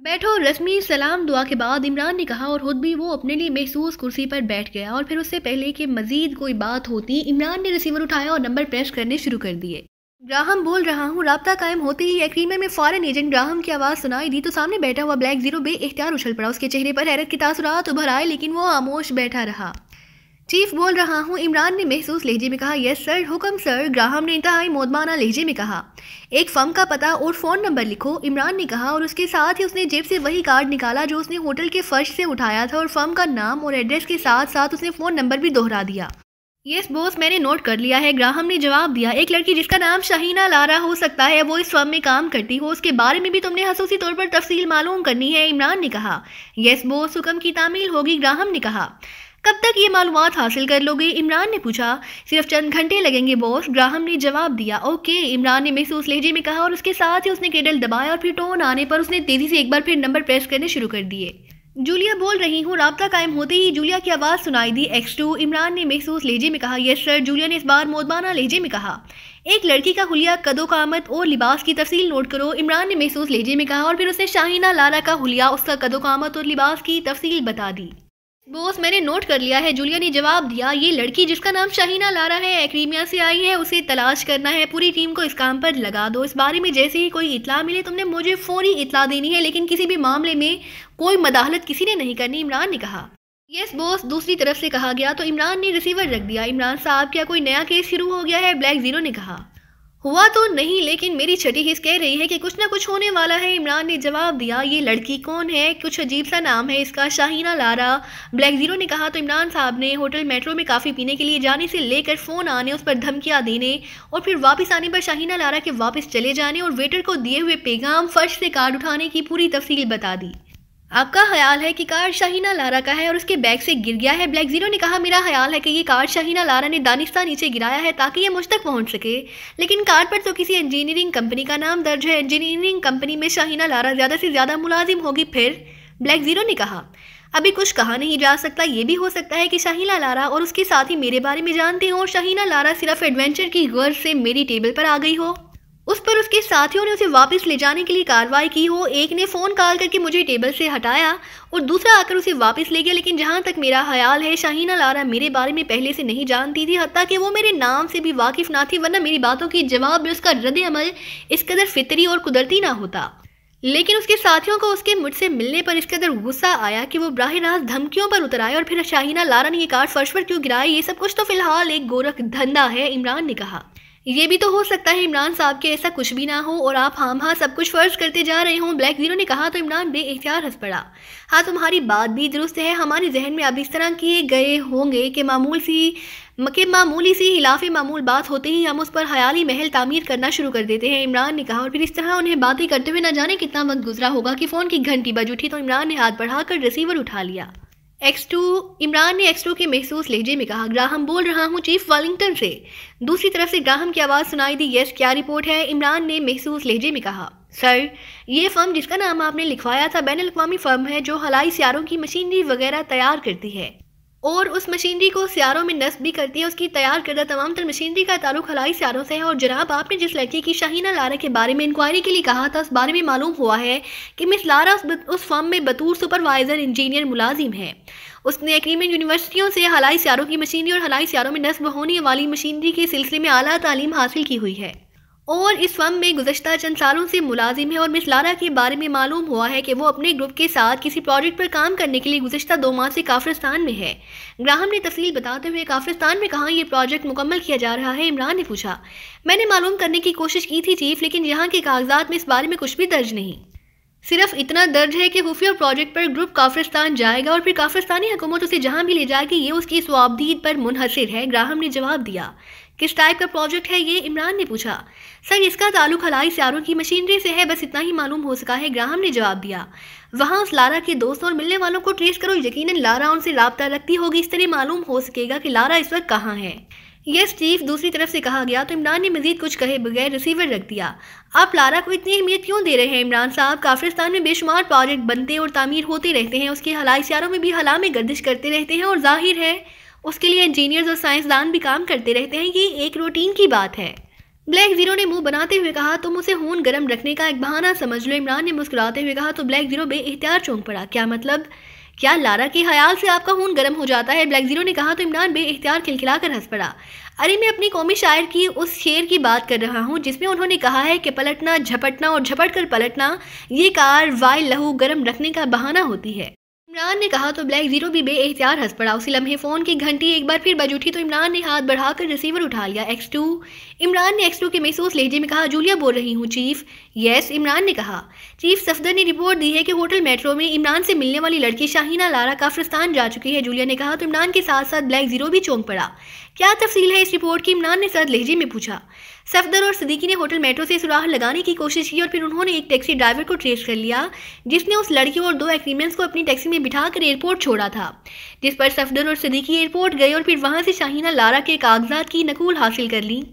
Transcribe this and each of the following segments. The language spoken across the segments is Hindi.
बैठो। रस्मी सलाम दुआ के बाद इमरान ने कहा और खुद भी वो अपने लिए महसूस कुर्सी पर बैठ गया और फिर उससे पहले कि मजीद कोई बात होती इमरान ने रिसीवर उठाया और नंबर प्रेस करने शुरू कर दिए। ग्राहम बोल रहा हूँ। राब्ता कायम होते ही एग्रीमेंट में फॉरेन एजेंट ग्राहम की आवाज़ सुनाई दी तो सामने बैठा हुआ ब्लैक जीरो बेइख्तियार उछल पड़ा। उसके चेहरे पर हैरत के तासुरात उभर आए लेकिन वो खामोश बैठा रहा। चीफ बोल रहा हूँ, इमरान ने महसूस लहजे में कहा। Yes sir. हुक्म सर। ग्राहम ने इंतहाई मोदमाना लहजे में कहा। एक फर्म का पता और फ़ोन नंबर लिखो, इमरान ने कहा और उसके साथ ही उसने जेब से वही कार्ड निकाला जो उसने होटल के फर्श से उठाया था और फर्म का नाम और एड्रेस के साथ साथ उसने फ़ोन नंबर भी दोहरा दिया। यस बॉस, मैंने नोट कर लिया है, ग्राहम ने जवाब दिया। एक लड़की जिसका नाम शाहीना लारा हो सकता है वो इस फर्म में काम करती हो, उसके बारे में भी तुमने खसूसी तौर पर तफसील मालूम करनी है, इमरान ने कहा। यस बॉस, हुक्म की तामील होगी, ग्राहम ने कहा। कब तक ये मालूमात हासिल कर लोगे, इमरान ने पूछा। सिर्फ चंद घंटे लगेंगे बॉस, ग्राहम ने जवाब दिया। ओके, इमरान ने महसूस लहजे में कहा और उसके साथ ही उसने केडल दबाया और फिर टोन आने पर उसने तेजी से एक बार फिर नंबर प्रेस करने शुरू कर दिए। जूलिया बोल रही हूँ। राब्ता कायम होते ही जूलिया की आवाज़ सुनाई दी। X2, इमरान ने महसूस लहजे में कहा। यस सर, जूलिया ने इस बार मोदबाना लहजे में कहा। एक लड़की का हुलिया, कदो कामत और लिबास की तफसील नोट करो, इमरान ने महसूस लहजे में कहा और फिर उसने शाहीना लारा का हुलिया, उसका कदो कामत और लिबास की तफसील बता दी। बॉस, मैंने नोट कर लिया है, जूलिया ने जवाब दिया। ये लड़की जिसका नाम शाहीना लारा है एक्रीमिया से आई है, उसे तलाश करना है, पूरी टीम को इस काम पर लगा दो। इस बारे में जैसे ही कोई इतला मिले तुमने मुझे फौरी इतला देनी है, लेकिन किसी भी मामले में कोई मदाखलत किसी ने नहीं करनी, इमरान ने कहा। यस बॉस, दूसरी तरफ से कहा गया तो इमरान ने रिसीवर रख दिया। इमरान साहब, क्या कोई नया केस शुरू हो गया है, ब्लैक जीरो ने कहा। हुआ तो नहीं, लेकिन मेरी छठी हिस्स कह रही है कि कुछ ना कुछ होने वाला है, इमरान ने जवाब दिया। ये लड़की कौन है, कुछ अजीब सा नाम है इसका, शाहीना लारा, ब्लैक जीरो ने कहा। तो इमरान साहब ने होटल मेट्रो में काफ़ी पीने के लिए जाने से लेकर फ़ोन आने, उस पर धमकियां देने और फिर वापस आने पर शाहीना लारा के वापस चले जाने और वेटर को दिए हुए पैगाम, फर्श से कार्ड उठाने की पूरी तफसील बता दी। आपका ख्याल है कि कार्ड शाहीना लारा का है और उसके बैग से गिर गया है, ब्लैक जीरो ने कहा। मेरा ख्याल है कि ये कार्ड शाहीना लारा ने दानिस्ता नीचे गिराया है ताकि ये मुझ तक पहुंच सके, लेकिन कार्ड पर तो किसी इंजीनियरिंग कंपनी का नाम दर्ज है, इंजीनियरिंग कंपनी में शाहीना लारा ज़्यादा से ज़्यादा मुलाजिम होगी। फिर ब्लैक जीरो ने कहा, अभी कुछ कहा नहीं जा सकता, ये भी हो सकता है कि शाहीना लारा और उसके साथी मेरे बारे में जानते हो और शाहीना लारा सिर्फ एडवेंचर की गर्ज से मेरी टेबल पर आ गई हो, उस पर उसके साथियों ने उसे वापस ले जाने के लिए कार्रवाई की हो। एक ने फ़ोन कॉल करके मुझे टेबल से हटाया और दूसरा आकर उसे वापस ले गया, लेकिन जहां तक मेरा ख्याल है शाहीना लारा मेरे बारे में पहले से नहीं जानती थी, हत्ता कि वो मेरे नाम से भी वाकिफ़ ना थी, वरना मेरी बातों के जवाब में उसका रद्द अमल इस कदर फितरी और कुदरती ना होता। लेकिन उसके साथियों को उसके मुझसे मिलने पर इस कदर गुस्सा आया कि वो बराह रास्त धमकियों पर उतर आए और फिर शाहीना लारा ने ये कार्ड फर्श पर क्यों गिराए, ये सब कुछ तो फिलहाल एक गोरख धंधा है, इमरान ने कहा। ये भी तो हो सकता है इमरान साहब के ऐसा कुछ भी ना हो और आप हाँ सब कुछ फर्ज करते जा रहे हों, ब्लैक जीरो ने कहा। तो इमरान बेइख्तियार हंस पड़ा। हाँ, तुम्हारी बात भी दुरुस्त है, हमारे जहन में अब इस तरह किए गए होंगे कि मामूली सी हिलाफ मामूल बात होते ही हम उस पर ख्याली महल तामीर करना शुरू कर देते हैं, इमरान ने कहा। और फिर इस तरह उन्हें बातें करते हुए न जाने कितना वक्त गुजरा होगा कि फ़ोन की घंटी बज उठी तो इमरान ने हाथ बढ़ाकर रिसीवर उठा लिया। X2, इमरान ने X2 के महसूस लहजे में कहा। ग्राहम बोल रहा हूँ चीफ वेलिंगटन से। दूसरी तरफ से ग्राहम की आवाज़ सुनाई दी। यस, क्या रिपोर्ट है, इमरान ने महसूस लहजे में कहा। सर, ये फर्म जिसका नाम आपने लिखवाया था बैनुल अक़वामी फर्म है जो हवाई सियारों की मशीनरी वगैरह तैयार करती है और उस मशीनरी को सियारों में नस्ब भी करती है। उसकी तैयार करदा तमाम तर मशीनरी का ताल्लुक हवाई सियारों से है। और जनाब, आपने जिस लड़की की शाहीना लारा के बारे में इंक्वायरी के लिए कहा था उस बारे में मालूम हुआ है कि मिस लारा उस फर्म में बतौर सुपरवाइज़र इंजीनियर मुलाजिम है। उसने एग्रीमेंट यूनिवर्सिटियों से हवाई सियारों की मशीनरी और हवाई सियारों में नस्ब होने वाली मशीनरी के सिलसिले में आला तालीम हासिल की हुई है और इस फर्म में गुज़श्ता चंद सालों से मुलाजिम है। और मिस लारा के बारे में मालूम हुआ है कि वो अपने ग्रुप के साथ किसी प्रोजेक्ट पर काम करने के लिए गुज़श्ता 2 माह से काफिरिस्तान में है। ग्राहम ने तफसील बताते हुए काफिरिस्तान में कहाँ ये प्रोजेक्ट मुकम्मल किया जा रहा है, इमरान ने पूछा। मैंने मालूम करने की कोशिश की थी चीफ, लेकिन यहाँ के कागजात में इस बारे में कुछ भी दर्ज नहीं। सिर्फ इतना दर्ज है कि खुफिया प्रोजेक्ट पर ग्रुप काफिरिस्तान जाएगा और फिर काफिरिस्तानी हुकूमत उसे जहाँ भी ले जाएगी, ये उसकी स्वाबदीद पर मुनहसर है, ग्राहम ने जवाब दिया। किस टाइप का प्रोजेक्ट है ये, इमरान ने पूछा। सर, इसका ताल्लुक हवाई सियारों की मशीनरी से है, बस इतना ही मालूम हो सका है, ग्राहम ने जवाब दिया। वहाँ उस लारा के दोस्तों और मिलने वालों को ट्रेस करो, यकीनन लारा उनसे राब्ता रखती होगी, इस तरह मालूम हो सकेगा कि लारा इस वक्त कहाँ है। यस चीफ, दूसरी तरफ से कहा गया। तो इमरान ने मजीद कुछ कहे बगैर रिसीवर रख दिया। आप लारा को इतनी अहमियत क्यों दे रहे हैं, इमरान साहब? काफिरिस्तान में बेशुमार प्रोजेक्ट बनते और तामीर होते रहते हैं, उसके हवाई सियारों में भी हला में गर्दिश करते रहते हैं और जाहिर है उसके लिए इंजीनियर्स और साइंसदान भी काम करते रहते हैं, ये एक रूटीन की बात है। ब्लैक जीरो ने मुंह बनाते हुए कहा, तुम उसे खून गर्म रखने का एक बहाना समझ लो। इमरान ने मुस्कुराते हुए कहा तो ब्लैक जीरो बेइख्तियार चौंक पड़ा। क्या मतलब? क्या लारा के ख्याल से आपका खून गर्म हो जाता है? ब्लैक जीरो ने कहा तो इमरान बेइख्तियार खिलखिलाकर हंस पड़ा। अरे मैं अपनी कौमी शायर की उस शेर की बात कर रहा हूँ जिसमें उन्होंने कहा है कि पलटना, झपटना और झपट कर पलटना ये कार्रवाई लहू गर्म रखने का बहाना होती है। इमरान ने कहा तो ब्लैक जीरो भी बेइख्तियार हंस पड़ा। उसी लम्हे फ़ोन की घंटी एक बार फिर बज उठी तो इमरान ने हाथ बढ़ाकर रिसीवर उठा लिया। X2। इमरान ने X2 के महसूस लहजे में कहा, जूलिया बोल रही हूँ चीफ। यस, इमरान ने कहा। चीफ, सफदर ने रिपोर्ट दी है कि होटल मेट्रो में इमरान से मिलने वाली लड़की शाहीना लारा काफिरिस्तान जा चुकी है। जूलिया ने कहा तो इमरान के साथ साथ ब्लैक जीरो भी चौंक पड़ा। क्या तफसील है इस रिपोर्ट की? इमरान ने सर्द लहजे में पूछा। सफदर और सिद्दीकी ने होटल मेट्रो से सुराग लगाने की कोशिश की और फिर उन्होंने एक टैक्सी ड्राइवर को ट्रेस कर लिया जिसने उस लड़की और 2 एग्रीमेंट्स को अपनी टैक्सी में बिठाकर एयरपोर्ट छोड़ा था, जिस पर सफदर और सिद्दीकी एयरपोर्ट गए और फिर वहां से शाहीना लारा के कागजात की नकूल हासिल कर ली।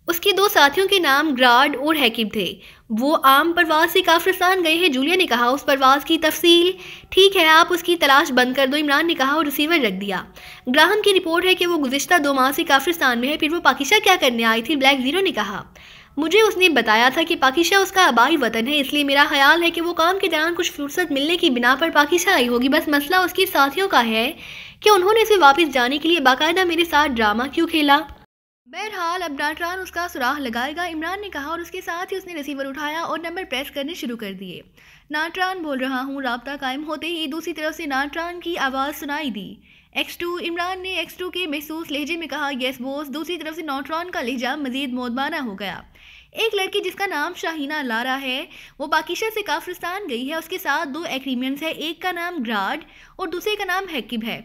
उसके 2 साथियों के नाम ग्राड और हैकिब थे। वो आम परवाज से काफिरिस्तान गए हैं। जूलिया ने कहा, उस परवाज की तफसील? ठीक है, आप उसकी तलाश बंद कर दो। इमरान ने कहा और रिसीवर रख दिया। ग्राहम की रिपोर्ट है कि वो गुज़िश्ता 2 माह से काफिरिस्तान में है। फिर वो पाकिशा क्या करने आई थी? ब्लैक जीरो ने कहा, मुझे उसने बताया था कि पाकिशा उसका आबाई वतन है, इसलिए मेरा ख्याल है कि वो काम के दौरान कुछ फुर्सत मिलने की बिना पर पाकिशा आई होगी। बस मसला उसके साथियों का है कि उन्होंने इसे वापस जाने के लिए बाकायदा मेरे साथ ड्रामा क्यों खेला। बहरहाल अब नाटरान उसका सुराग लगाएगा, इमरान ने कहा और उसके साथ ही उसने रिसीवर उठाया और नंबर प्रेस करने शुरू कर दिए। नाटरान बोल रहा हूँ। राब्ता कायम होते ही दूसरी तरफ से नाटरान की आवाज़ सुनाई दी। X2। इमरान ने X2 के महसूस लहजे में कहा, यस बॉस। दूसरी तरफ से नाटरान का लहजा मजीद मोदबाना हो गया। एक लड़की जिसका नाम शाहीना लारा है, वो पाकिशा से काफिरिस्तान गई है। उसके साथ 2 एग्रीमेंट्स है, एक का नाम ग्राड और दूसरे का नाम हैकिब है।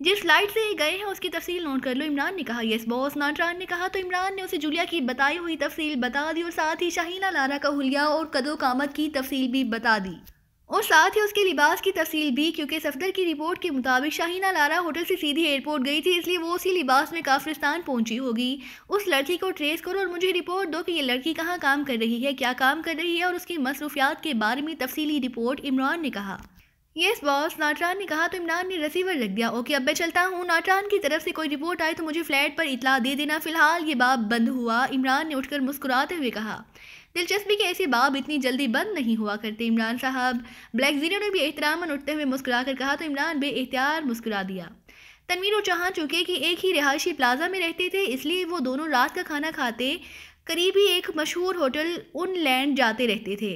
जिस फ्लाइट से ये गए हैं उसकी तफसील नोट कर लो। इमरान ने कहा, यस बॉस। नाटरान ने कहा तो इमरान ने उसे जूलिया की बताई हुई तफसील बता दी और साथ ही शाहीना लारा का हुलिया और कदो कामत की तफसील भी बता दी और साथ ही उसके लिबास की तफसील भी, क्योंकि सफदर की रिपोर्ट के मुताबिक शाहीना लारा होटल से सीधी एयरपोर्ट गई थी, इसलिए वो उसी लिबास में काफिरिस्तान पहुंची होगी। उस लड़की को ट्रेस करो और मुझे रिपोर्ट दो कि ये लड़की कहाँ काम कर रही है, क्या काम कर रही है और उसकी मसरूफियात के बारे में तफसीली रिपोर्ट। इमरान ने कहा, यस बॉस। नाटरान ने कहा तो इमरान ने रिसीवर रख दिया। ओके, अब मैं चलता हूँ। नाटरान की तरफ से कोई रिपोर्ट आए तो मुझे फ्लैट पर इतला दे देना। फिलहाल ये बाब बंद हुआ। इमरान ने उठकर मुस्कुराते हुए कहा, दिलचस्पी के ऐसे बाब इतनी जल्दी बंद नहीं हुआ करते इमरान साहब। ब्लैक जीरो ने भी एहतरामन उठते हुए मुस्कुरा कर कहा तो इमरान बेइख्तियार मुस्कुरा दिया। तनवीर और जहाँ चूँकि कि एक ही रिहायशी प्लाजा में रहते थे, इसलिए वो दोनों रात का खाना खाते करीबी एक मशहूर होटल इनलैंड जाते रहते थे।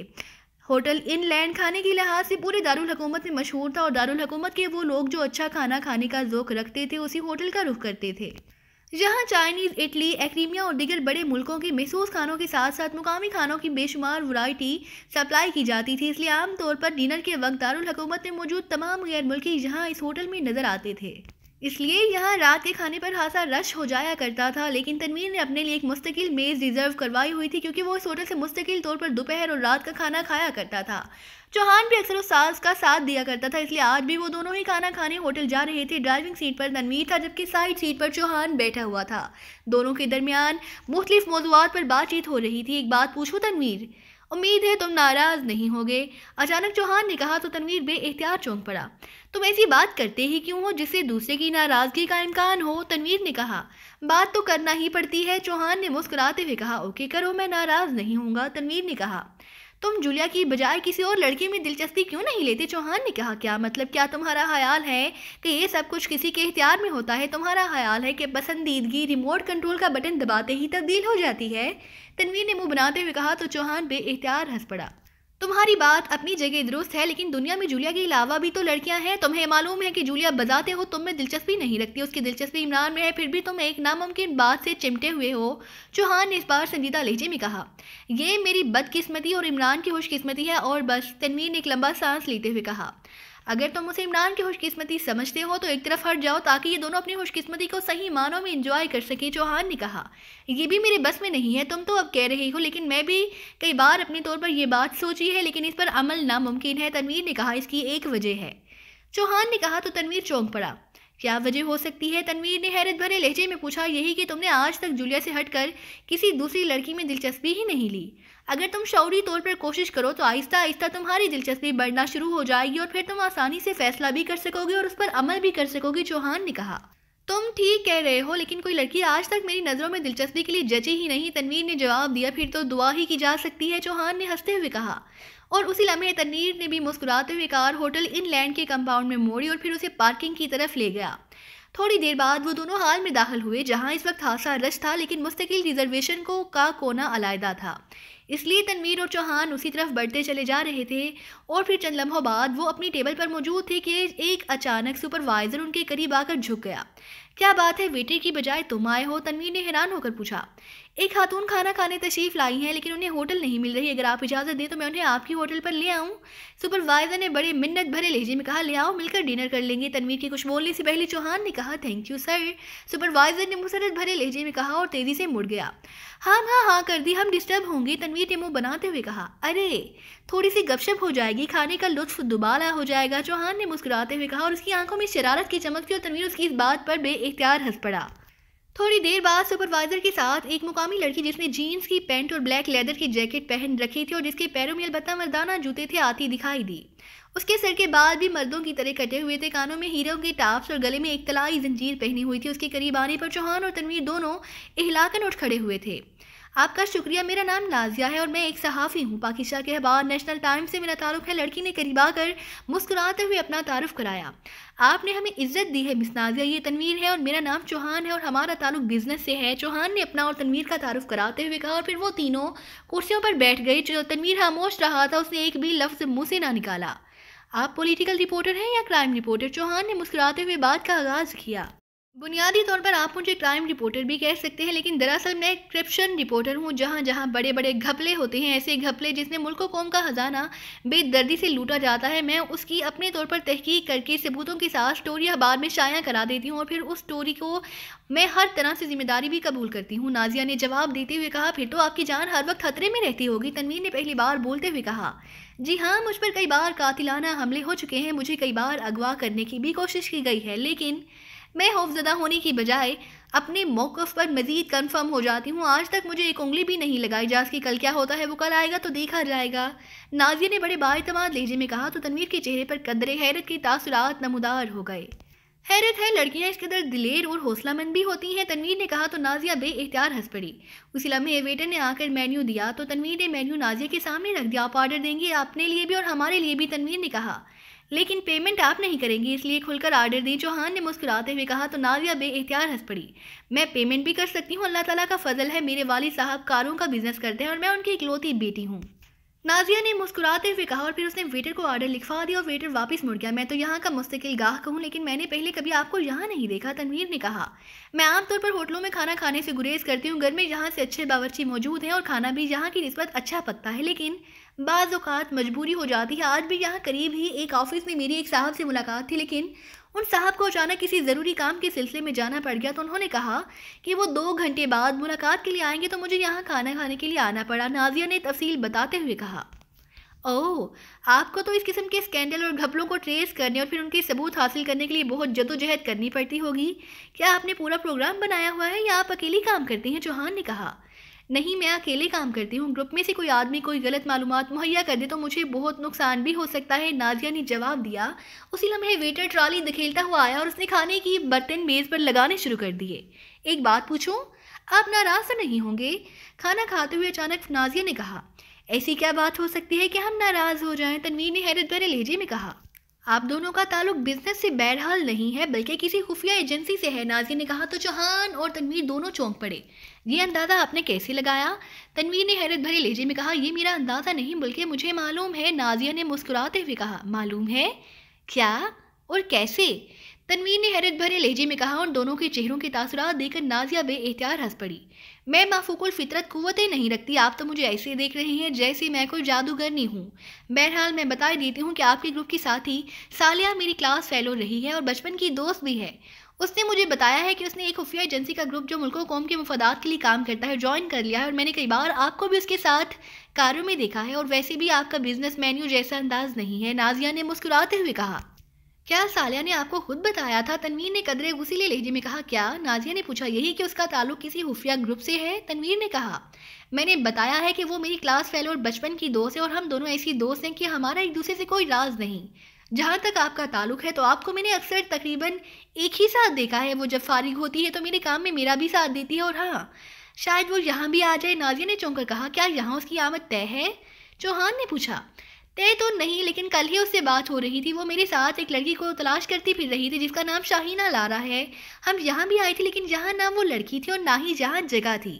होटल इनलैंड खाने के लिहाज से पूरे दारुल हुकूमत में मशहूर था और दारुल हुकूमत के वो लोग जो अच्छा खाना खाने का ज़ौक़ रखते थे उसी होटल का रुख करते थे, जहाँ चाइनीज़, इटली, एक्रीमिया और दीगर बड़े मुल्कों के महसूस खानों के साथ साथ मुकामी खानों की बेशुमार वैरायटी सप्लाई की जाती थी। इसलिए आमतौर पर डिनर के वक्त दारुल हुकूमत में मौजूद तमाम गैर मुल्की यहाँ इस होटल में नज़र आते थे, इसलिए यहाँ रात के खाने पर खासा रश हो जाया करता था। लेकिन तनवीर ने अपने लिए एक मुस्तकिल मेज़ रिजर्व करवाई हुई थी, क्योंकि वो इस होटल से मुस्तकिल तौर पर दोपहर और रात का खाना खाया करता था। चौहान भी अक्सर उस सास का साथ दिया करता था, इसलिए आज भी वो दोनों ही खाना खाने होटल जा रहे थे। ड्राइविंग सीट पर तनवीर था जबकि साइड सीट पर चौहान बैठा हुआ था। दोनों के दरमियान मुख्तलिफ मौज़ूआत पर बातचीत हो रही थी। एक बात पूछूं तनवीर, उम्मीद है तुम नाराज़ नहीं होगे, अचानक चौहान ने कहा तो तनवीर बेइख्तियार चौंक पड़ा। तुम ऐसी बात करते ही क्यों हो जिससे दूसरे की नाराज़गी का इम्कान हो? तनवीर ने कहा, बात तो करना ही पड़ती है। चौहान ने मुस्कुराते हुए कहा, ओके करो, मैं नाराज़ नहीं हूँगा। तनवीर ने कहा, तुम जूलिया की बजाय किसी और लड़के में दिलचस्पी क्यों नहीं लेते? चौहान ने कहा, क्या मतलब? क्या तुम्हारा ख्याल है कि ये सब कुछ किसी के इख्तियार में होता है? तुम्हारा ख्याल है कि पसंदीदगी रिमोट कंट्रोल का बटन दबाते ही तब्दील हो जाती है? तनवीर ने मुंह बनाते हुए कहा तो चौहान बेइख्तियार हंस पड़ा। तुम्हारी बात अपनी जगह दुरुस्त है, लेकिन दुनिया में जूलिया के अलावा भी तो लड़कियां हैं। तुम्हें मालूम है कि जूलिया बजाते हो तुम में दिलचस्पी नहीं रखती, उसकी दिलचस्पी इमरान में है, फिर भी तुम एक नामुमकिन बात से चिमटे हुए हो। चौहान ने इस बार संजीदा लहजे में कहा, ये मेरी बदकिस्मती और इमरान की खुशकिस्मती है और बस। तनवीर ने एक लंबा सांस लेते हुए कहा, अगर तुम उसे इमरान की खुशकिस्मती समझते हो तो एक तरफ हट जाओ ताकि ये दोनों अपनी खुशकिस्मती को सही मानों में एंजॉय कर सकें। चौहान ने कहा, ये भी मेरे बस में नहीं है, तुम तो अब कह रही हो, लेकिन मैं भी कई बार अपने तौर पर यह बात सोची है, लेकिन इस पर अमल नामुमकिन है। तनवीर ने कहा, इसकी एक वजह है। चौहान ने कहा तो तनवीर चौंक पड़ा। क्या वजह हो सकती है? तनवीर ने हैरत भरे लहजे में पूछा, यही कि तुमने आज तक जूलिया से हटकर किसी दूसरी लड़की में दिलचस्पी ही नहीं ली। अगर तुम शौरी तौर पर कोशिश करो तो आहिस्ता आहिस्ता तुम्हारी दिलचस्पी बढ़ना शुरू हो जाएगी और फिर तुम आसानी से फैसला भी कर सकोगे और उस पर अमल भी कर सकोगे। चौहान ने कहा, तुम ठीक कह रहे हो, लेकिन कोई लड़की आज तक मेरी नज़रों में दिलचस्पी के लिए जची ही नहीं, तनवीर ने जवाब दिया। फिर तो दुआ ही की जा सकती है, चौहान ने हंसते हुए कहा। और उसी लम्हे तनवीर ने भी मुस्कुराते हुए कार होटल इनलैंड के कंपाउंड में मोड़ी और फिर उसे पार्किंग की तरफ ले गया। थोड़ी देर बाद वो दोनों हाल में दाखिल हुए, जहां इस वक्त खासा रश था, लेकिन मुस्तकिल रिजर्वेशन का कोना अलहदा था। इसलिए तनवीर और चौहान उसी तरफ बढ़ते चले जा रहे थे। और फिर चंद लम्हों बाद वो अपनी टेबल पर मौजूद थे कि एक अचानक सुपरवाइजर उनके करीब आकर झुक गया। क्या बात है, वेटर की बजाय तुम आए हो? तनवीर ने हैरान होकर पूछा। एक खातून खाना खाने तशरीफ लाई हैं, लेकिन उन्हें होटल नहीं मिल रही। अगर आप इजाज़त दें तो मैं उन्हें आपकी होटल पर ले आऊं? सुपरवाइजर ने बड़े मिन्नत भरे लहजे में कहा। ले आओ, मिलकर डिनर कर लेंगे। तनवीर के कुछ बोलने से पहले चौहान ने कहा, थैंक यू सर। सुपरवाइजर ने मुसरत भरे लहजे में कहा और तेजी से मुड़ गया। हाँ हाँ हाँ कर दी, हम डिस्टर्ब होंगे, तनवीर ने मुंह बनाते हुए कहा। अरे थोड़ी सी गपशप हो जाएगी, खाने का लुत्फ दुबारा हो जाएगा, चौहान ने मुस्कुराते हुए कहा। और उसकी आंखों में शरारत की चमक थी और तनवीर उसकी इस बात पर बेइख्तियार हंस पड़ा। थोड़ी देर बाद सुपरवाइजर के साथ एक मुकामी लड़की, जिसने जीन्स की पैंट और ब्लैक लेदर की जैकेट पहन रखी थी और जिसके पैरों में अलबत्ता मर्दाना जूते थे, आती दिखाई दी। उसके सर के बाल भी मर्दों की तरह कटे हुए थे, कानों में हीरों के टाप्स और गले में एक तलाई जंजीर पहनी हुई थी। उसके करीब आने पर चौहान और तनवीर दोनों इहलाकन उठ खड़े हुए थे। आपका शुक्रिया, मेरा नाम नाजिया है और मैं एक सहाफ़ी हूँ। पाकिस्तान के अखबार नेशनल टाइम्स से मेरा ताल्लुक़ है। लड़की ने करीब आकर मुस्कुराते हुए अपना तारुफ कराया। आपने हमें इज्जत दी है मिस नाजिया, ये तनवीर है और मेरा नाम चौहान है और हमारा ताल्लुक़ बिजनेस से है। चौहान ने अपना और तनवीर का तारुफ कराते हुए कहा और फिर वो तीनों कुर्सियों पर बैठ गए। जो तनवीर खामोश रहा था, उसने एक भी लफ्ज़ मुँह से ना निकाला। आप पॉलिटिकल रिपोर्टर हैं या क्राइम रिपोर्टर? चौहान ने मुस्कुराते हुए बात का आगाज़ किया। बुनियादी तौर पर आप मुझे क्राइम रिपोर्टर भी कह सकते हैं, लेकिन दरअसल मैं करप्शन रिपोर्टर हूँ। जहाँ जहाँ बड़े बड़े घपले होते हैं, ऐसे घपले जिसमें मुल्क कौम का खजाना बेदर्दी से लूटा जाता है, मैं उसकी अपने तौर पर तहकीक करके सबूतों के साथ स्टोरी अखबार में शाया करा देती हूँ और फिर उस स्टोरी को मैं हर तरह से जिम्मेदारी भी कबूल करती हूँ। नाजिया ने जवाब देते हुए कहा। फिर तो आपकी जान हर वक्त खतरे में रहती होगी, तनवीर ने पहली बार बोलते हुए कहा। जी हाँ, मुझ पर कई बार कातिलाना हमले हो चुके हैं, मुझे कई बार अगवा करने की भी कोशिश की गई है, लेकिन मैं खौफजदा होने की बजाय अपने मौक़िफ़ पर मज़ीद कन्फर्म हो जाती हूँ। आज तक मुझे एक उंगली भी नहीं लगाई जा सकी। कल क्या होता है वो कल आएगा तो देखा जाएगा, नाजिया ने बड़े बाएतमाद लहजे में कहा। तो तनवीर के चेहरे पर कदरे हैरत के तासुरात नमूदार हो गए। हैरत है, लड़कियां इस कदर दिलेर और हौसलामंद भी होती हैं, तनवीर ने कहा। तो नाजिया बेइख्तियार हंस पड़ी। उसी लम्हे वेटर ने आकर मेन्यू दिया तो तनवीर ने मेन्यू नाजिया के सामने रख दिया। आप ऑर्डर देंगे? अपने लिए भी और हमारे लिए भी, तनवीर ने कहा। लेकिन पेमेंट आप नहीं करेंगी, इसलिए खुलकर आर्डर दी, चौहान ने मुस्कुराते हुए कहा। तो नाजिया बेइख्तियार हंस पड़ी। मैं पेमेंट भी कर सकती हूँ, अल्लाह ताला का फजल है, मेरे वालिद साहब कारों का बिजनेस करते हैं और मैं उनकी इकलौती बेटी हूँ, नाजिया ने मुस्कुराते हुए कहा। और फिर उसने वेटर को ऑर्डर लिखवा दिया और वेटर वापस मुड़ गया। मैं तो यहाँ का मुस्तकिल गाहक हूँ, लेकिन मैंने पहले कभी आपको यहाँ नहीं देखा, तनवीर ने कहा। मैं आमतौर पर होटलों में खाना खाने से गुरेज करती हूँ। घर में यहाँ से अच्छे बावर्ची मौजूद हैं और खाना भी यहाँ की निस्बत अच्छा पकता है, लेकिन बाज़ औक़ात मजबूरी हो जाती है। आज भी यहाँ करीब ही एक ऑफिस में मेरी एक साहब से मुलाकात थी, लेकिन उन साहब को अचानक किसी ज़रूरी काम के सिलसिले में जाना पड़ गया, तो उन्होंने कहा कि वो 2 घंटे बाद मुलाकात के लिए आएंगे, तो मुझे यहाँ खाना खाने के लिए आना पड़ा, नाजिया ने तफसील बताते हुए कहा। ओह, आपको तो इस किस्म के स्कैंडल और घपलों को ट्रेस करने और फिर उनके सबूत हासिल करने के लिए बहुत जदोजहद करनी पड़ती होगी। क्या आपने पूरा प्रोग्राम बनाया हुआ है या आप अकेले काम करती हैं? चौहान ने कहा। नहीं, मैं अकेले काम करती हूँ। ग्रुप में से कोई आदमी कोई गलत मालूमात मुहैया कर दे तो मुझे बहुत नुकसान भी हो सकता है, नाजिया ने जवाब दिया। उसी लम्हे वेटर ट्रॉली धकेलता हुआ आया और उसने खाने की बर्तन मेज़ पर लगाने शुरू कर दिए। एक बात पूछूं, आप नाराज़ तो नहीं होंगे? खाना खाते हुए अचानक नाजिया ने कहा। ऐसी क्या बात हो सकती है कि हम नाराज़ हो जाएं? तनवीर ने हैरत भरे लहजे में कहा। आप दोनों का ताल्लुक बिजनेस से बहरहाल नहीं है, बल्कि किसी खुफिया एजेंसी से है, नाजिया ने कहा। तो चौहान और तनवीर दोनों चौंक पड़े। ये अंदाज़ा आपने कैसे लगाया? तनवीर ने हैरत भरे लहजे में कहा। ये मेरा अंदाज़ा नहीं बल्कि मुझे मालूम है, नाजिया ने मुस्कुराते हुए कहा। मालूम है? क्या और कैसे? तनवीर ने हैरत भरे लहजे में कहा और दोनों के चेहरों के तासुरात देखकर नाजिया बेइख्तियार हंस पड़ी। मैं माफूकुल फितरत कुव्वतें नहीं रखती, आप तो मुझे ऐसे देख रहे हैं जैसे मैं कोई जादूगरनी हूँ। बहरहाल मैं बता देती हूँ कि आपके ग्रुप की साथी सालिया मेरी क्लास फेलो रही है और बचपन की दोस्त भी है। उसने मुझे बताया है कि उसने एक खुफिया एजेंसी का ग्रुप जो मुल्कों कौम के मुफादात के लिए काम करता है ज्वाइन कर लिया है और मैंने कई बार आपको भी उसके साथ कारों में देखा है। और वैसे भी आपका बिजनेस मेन्यू जैसा अंदाज नहीं है, नाजिया ने मुस्कुराते हुए कहा। क्या सालिया ने आपको खुद बताया था? तनवीर ने कदरे गुस्सीले लहजे में कहा। क्या? नाजिया ने पूछा। यही कि उसका ताल्लुक किसी खुफिया ग्रुप से है, तनवीर ने कहा। मैंने बताया है कि वो मेरी क्लास फेलो और बचपन की दोस्त है और हम दोनों ऐसी दोस्त हैं कि हमारा एक दूसरे से कोई राज नहीं। जहाँ तक आपका ताल्लुक है तो आपको मैंने अक्सर तकरीबन एक ही साथ देखा है। वो जब फारिग होती है तो मेरे काम में मेरा भी साथ देती है, और हाँ, शायद वो यहाँ भी आ जाए। नाजिया ने चौंक कर कहा, क्या यहाँ उसकी आमद तय है? चौहान ने पूछा। तय तो नहीं, लेकिन कल ही उससे बात हो रही थी। वो मेरे साथ एक लड़की को तलाश करती फिर रही थी जिसका नाम शाहीना लारा है। हम यहाँ भी आए थे, लेकिन जहाँ ना वो लड़की थी और ना ही जहाँ जगह थी।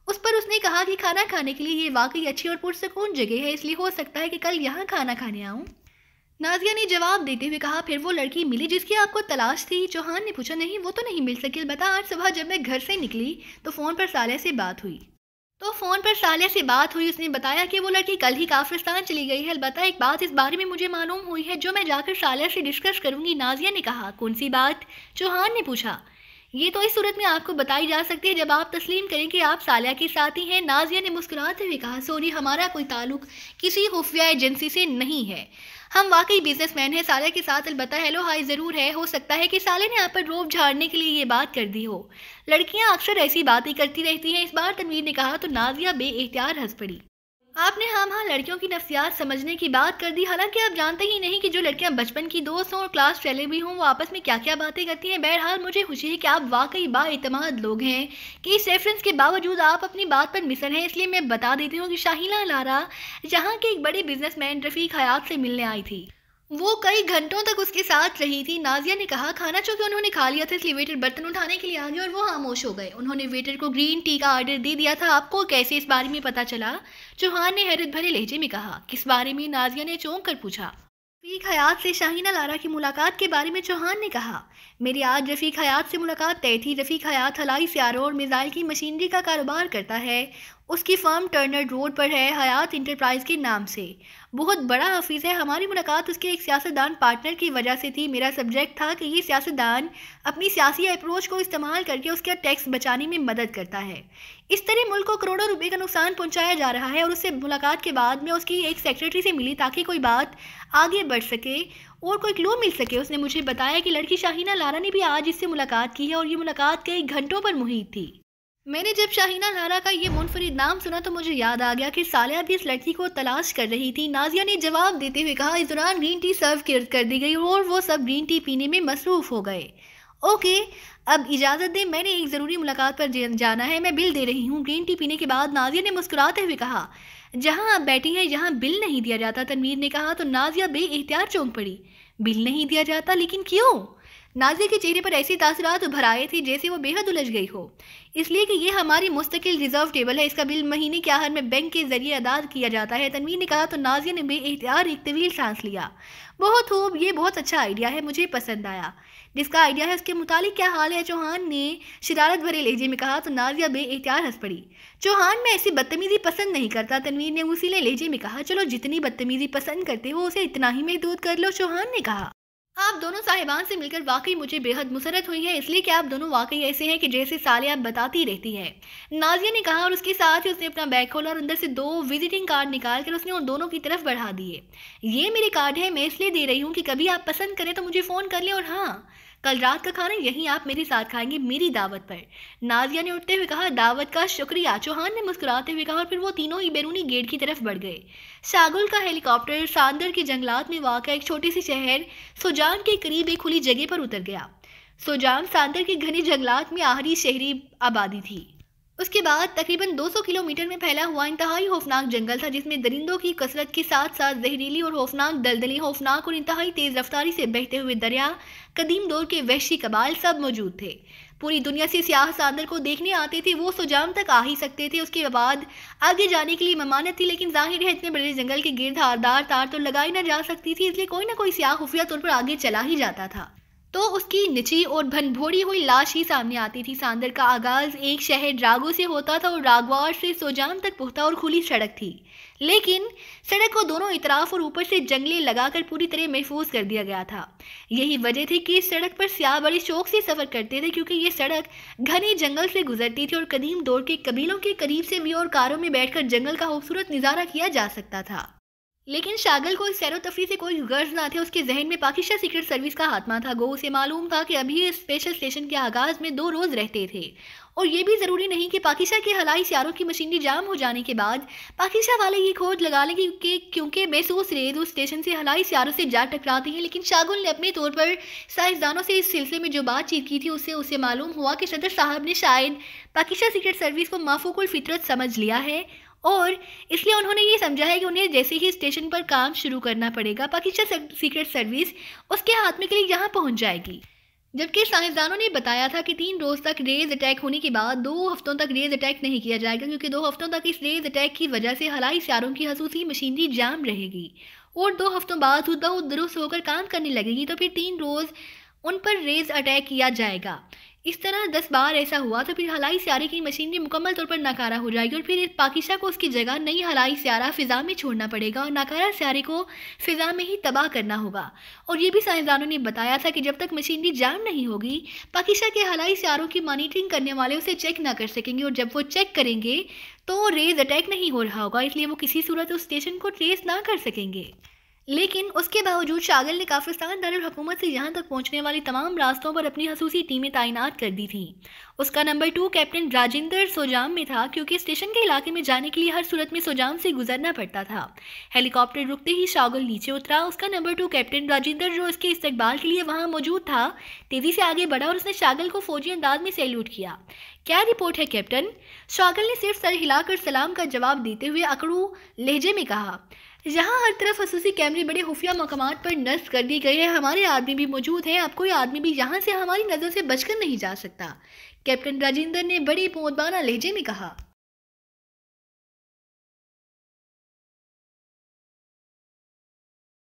उस पर उसने कहा कि खाना खाने के लिए ये वाकई अच्छी और पुरसकून जगह है, इसलिए हो सकता है कि कल यहाँ खाना खाने आऊँ। नाजिया ने जवाब देते हुए कहा, फिर वो लड़की मिली जिसकी आपको तलाश थी? चौहान ने पूछा, नहीं, वो तो नहीं मिल सकी। अलबत्ता आज सुबह जब मैं घर से निकली तो फ़ोन पर सालिया से बात हुई। उसने बताया कि वो लड़की कल ही काफिरिस्तान चली गई है। अलबत्ता एक बात इस बारे में मुझे मालूम हुई है जो मैं जाकर सालिया से डिस्कस करूंगी। नाजिया ने कहा। कौन सी बात? चौहान ने पूछा। ये तो इस सूरत में आपको बताई जा सकती है जब आप तस्लीम करें कि आप सालिया के साथी हैं। नाजिया ने मुस्कुराते हुए कहा, सोनी, हमारा कोई ताल्लुक किसी खुफिया एजेंसी से नहीं है। हम वाकई बिजनेसमैन हैं सालिया के साथ। अलबत्ता हेलो हाय ज़रूर है। हो सकता है कि साले ने आप पर रोब झाड़ने के लिए ये बात कर दी हो। लड़कियां अक्सर ऐसी बातें करती रहती हैं। इस बार तनवीर ने कहा तो नाजिया बेइख्तियार हंस पड़ी। आपने हाँ लड़कियों की नफ्सियात समझने की बात कर दी। हालांकि आप जानते ही नहीं कि जो लड़कियां बचपन की दोस्त हों और क्लास फेलो भी हों वो आपस में क्या क्या बातें करती हैं। बहरहाल मुझे खुशी है कि आप वाकई बाएतमाद लोग हैं कि इस रेफरेंस के बावजूद आप अपनी बात पर मिसल हैं। इसलिए मैं बता देती हूँ कि शाहीना लारा यहाँ के एक बड़े बिजनेसमैन रफीक हयात से मिलने आई थी। वो कई घंटों तक उसके साथ रही थी। नाजिया ने कहा। खाना चूंकि उन्होंने खा लिया था इसलिए वेटर बर्तन उठाने के लिए आ गए और वो खामोश हो गए। उन्होंने वेटर को ग्रीन टी का ऑर्डर दे दिया था। आपको कैसे इस बारे में पता चला? चौहान ने हैरत भरे लहजे में कहा। किस बारे में? नाजिया ने चौंक कर पूछा। रफीक हयात से शाहीना लारा की मुलाकात के बारे में चौहान ने कहा। मेरी आज रफीक हयात से मुलाकात तय थी। रफीक हयात हवाई सियारों और मिसाइल की मशीनरी का कारोबार करता है। उसकी फर्म टर्नर रोड पर है, हयात इंटरप्राइज के नाम से। बहुत बड़ा ऑफिस है। हमारी मुलाकात उसके एक सियासतदान पार्टनर की वजह से थी। मेरा सब्जेक्ट था कि ये सियासतदान अपनी सियासी अप्रोच को इस्तेमाल करके उसका टैक्स बचाने में मदद करता है। इस तरह मुल्क को करोड़ों रुपए का नुकसान पहुंचाया जा रहा है। और उससे मुलाकात के बाद मैं उसकी एक सेक्रेटरी से मिली ताकि कोई बात आगे बढ़ सके और कोई क्लू मिल सके। उसने मुझे बताया कि लड़की शाहीना लारा ने भी आज इससे मुलाकात की है और ये मुलाकात कई घंटों पर मुहित थी। मैंने जब शाहीना लारा का ये मुनफरिद नाम सुना तो मुझे याद आ गया कि सालिया भी इस लड़की को तलाश कर रही थी। नाजिया ने जवाब देते हुए कहा। इस दौरान ग्रीन टी सर्व कर दी गई और वो सब ग्रीन टी पीने में मसरूफ़ हो गए। ओके, अब इजाज़त दें, मैंने एक ज़रूरी मुलाकात पर जाना है। मैं बिल दे रही हूँ। ग्रीन टी पीने के बाद नाजिया ने मुस्कुराते हुए कहा। जहाँ आप बैठी हैं यहाँ बिल नहीं दिया जाता, तनवीर ने कहा। तो नाजिया बेइख्तियार चौंक पड़ी। बिल नहीं दिया जाता? लेकिन क्यों? नाजिया के चेहरे पर ऐसी तासुरात उभर आए थे जैसे वो बेहद उलझ गई हो। इसलिए कि ये हमारी मुस्तकिल रिजर्व टेबल है। इसका बिल महीने के आखिर में बैंक के जरिए अदा किया जाता है, तनवीर ने कहा। तो नाजिया ने बेइख्तियार एक तवील सांस लिया। बहुत खूब, ये बहुत अच्छा आइडिया है, मुझे पसंद आया। जिसका आइडिया है उसके मुतालिक क्या हाल है? चौहान ने शरारत भरे लहजे में कहा। तो नाजिया बेइख्तियार हंस पड़ी। चौहान, मैं ऐसी बदतमीजी पसंद नहीं करता, तनवीर ने उसीले लहजे में कहा। चलो, जितनी बदतमीजी पसंद करते हो उसे इतना ही महदूद कर लो, चौहान ने कहा। आप दोनों साहिबान से मिलकर वाकई मुझे बेहद मुसरत हुई है, इसलिए कि आप दोनों वाकई ऐसे हैं कि जैसे सालिया बताती रहती है, नाजिया ने कहा। और उसके साथ ही उसने अपना बैग खोला और अंदर से 2 विजिटिंग कार्ड निकाल कर उसने उन दोनों की तरफ बढ़ा दिए। ये मेरे कार्ड है, मैं इसलिए दे रही हूँ कि कभी आप पसंद करें तो मुझे फ़ोन कर लें। और हाँ, कल रात का खाना यहीं आप मेरे साथ खाएंगे, मेरी दावत पर, नाजिया ने उठते हुए कहा। दावत का शुक्रिया, चौहान ने मुस्कुराते हुए कहा। और फिर वो तीनों ही बैरूनी गेट की तरफ बढ़ गए। शागुल का हेलीकॉप्टर सांदर के जंगलात में वाक़ एक छोटे से शहर सोजान के करीब एक खुली जगह पर उतर गया। सोजान सांदर के घने जंगलात में आखिरी शहरी आबादी थी। उसके बाद तकरीबन 200 किलोमीटर में फैला हुआ इंतहाई खौफनाक जंगल था जिसमें दरिंदों की कसरत के साथ साथ जहरीली और खौफनाक दलदलें, खौफनाक और इंतहाई तेज़ रफ्तारी से बहते हुए दरिया, कदीम दौर के वहशी कबाइल सब मौजूद थे। पूरी दुनिया से सियाह सांदर को देखने आते थे। वो सोजाम तक आ ही सकते थे। उसके बाद आगे जाने के लिए ममानत थी, लेकिन जाहिर है इतने बड़े जंगल के गिर्द धारदार तार तो लगाई ना जा सकती थी, इसलिए कोई ना कोई सियाह खुफिया तौर पर आगे चला ही जाता था। तो उसकी निची और भनभोड़ी हुई लाश ही सामने आती थी। सांदर का आगाज एक शहर ड्रागो से होता था और रागवार से सोजाम तक पुख्ता और खुली सड़क थी, लेकिन सड़क को दोनों इतराफ और ऊपर से जंगले लगाकर पूरी तरह महफूज कर दिया गया था। यही वजह थी कि इस सड़क पर सियाह बड़े शौक से सफ़र करते थे, क्योंकि ये सड़क घने जंगल से गुजरती थी और कदीम दौर के कबीलों के करीब से भी और कारों में बैठकर जंगल का खूबसूरत नज़ारा किया जा सकता था। लेकिन शागल को इस सैरो तफरी से कोई गर्ज ना थे। उसके जहन में पाकिस्तान सीक्रेट सर्विस का हाथमा था। गो उसे मालूम था कि अभी इस स्पेशल स्टेशन के आगाज में 2 रोज़ रहते थे और ये भी ज़रूरी नहीं कि पाकिस्तान के हवाई हथियारों की मशीनरी जाम हो जाने के बाद पाकिस्तान वाले ये खोज लगा लें कि क्योंकि महसूस रेज उस स्टेशन से हवाई हथियारों से जा टकराती हैं। लेकिन शागुल ने अपने तौर पर साइंसदानों से इस सिलसिले में जो बातचीत की थी उससे उसे मालूम हुआ कि सदर साहब ने शायद पाकिस्तान सीक्रेट सर्विस को माफूकुल फितरत समझ लिया है और इसलिए उन्होंने ये समझा है कि उन्हें जैसे ही स्टेशन पर काम शुरू करना पड़ेगा पाकिस्तान सीक्रेट सर्विस उसके हाथ में के लिए यहाँ पहुँच जाएगी। जबकि साइंसदानों ने बताया था कि 3 रोज तक रेज अटैक होने के बाद 2 हफ्तों तक रेज अटैक नहीं किया जाएगा, क्योंकि 2 हफ्तों तक इस रेज अटैक की वजह से हवाई हथियारों की खसूसी मशीनरी जाम रहेगी और 2 हफ्तों बाद खुद बहुत दुरुस्त होकर काम करने लगेगी। तो फिर 3 रोज उन पर रेज अटैक किया जाएगा। इस तरह 10 बार ऐसा हुआ तो फिर हवाई हथियारे की मशीनरी मुकम्मल तौर पर नाकारा हो जाएगी और फिर पाकिस्तान को उसकी जगह नई हवाई हथियारा फिजा में छोड़ना पड़ेगा और नाकारा हथियारे को फिजा में ही तबाह करना होगा। और ये भी साइंसदानों ने बताया था कि जब तक मशीनरी जाम नहीं होगी पाकिस्तान के हवाई हथियारों की मॉनिटरिंग करने वाले उसे चेक ना कर सकेंगे और जब वो चेक करेंगे तो रेज अटैक नहीं हो रहा होगा, इसलिए वो किसी सूरत उस स्टेशन को ट्रेस ना कर सकेंगे। लेकिन उसके बावजूद शागिल ने काफिस्तान दारुल हुकूमत से यहाँ तक पहुँचने वाली तमाम रास्तों पर अपनी खसूसी टीमें तैनात कर दी थीं। उसका नंबर 2 कैप्टन राजिंदर सोजाम में था, क्योंकि स्टेशन के इलाके में जाने के लिए हर सूरत में सोजाम से गुजरना पड़ता था। हेलीकॉप्टर रुकते ही शागिल नीचे उतरा। उसका नंबर 2 कैप्टन राजिंदर, जो उसके इस्तकबाल के लिए वहाँ मौजूद था, तेज़ी से आगे बढ़ा और उसने शागिल को फौजी अंदाज में सैल्यूट किया। क्या रिपोर्ट है कैप्टन? शागिल ने सिर्फ सर हिलाकर सलाम का जवाब देते हुए अकड़ू लहजे में कहा। यहाँ हर तरफ खसूसी कैमरे बड़े खुफिया मकामात पर नस्ब कर दिए गए हैं, हमारे आदमी भी मौजूद हैं, अब कोई आदमी भी यहाँ से हमारी नज़र से बचकर नहीं जा सकता, कैप्टन राजिंदर ने बड़ी पोतबाना लहजे में कहा।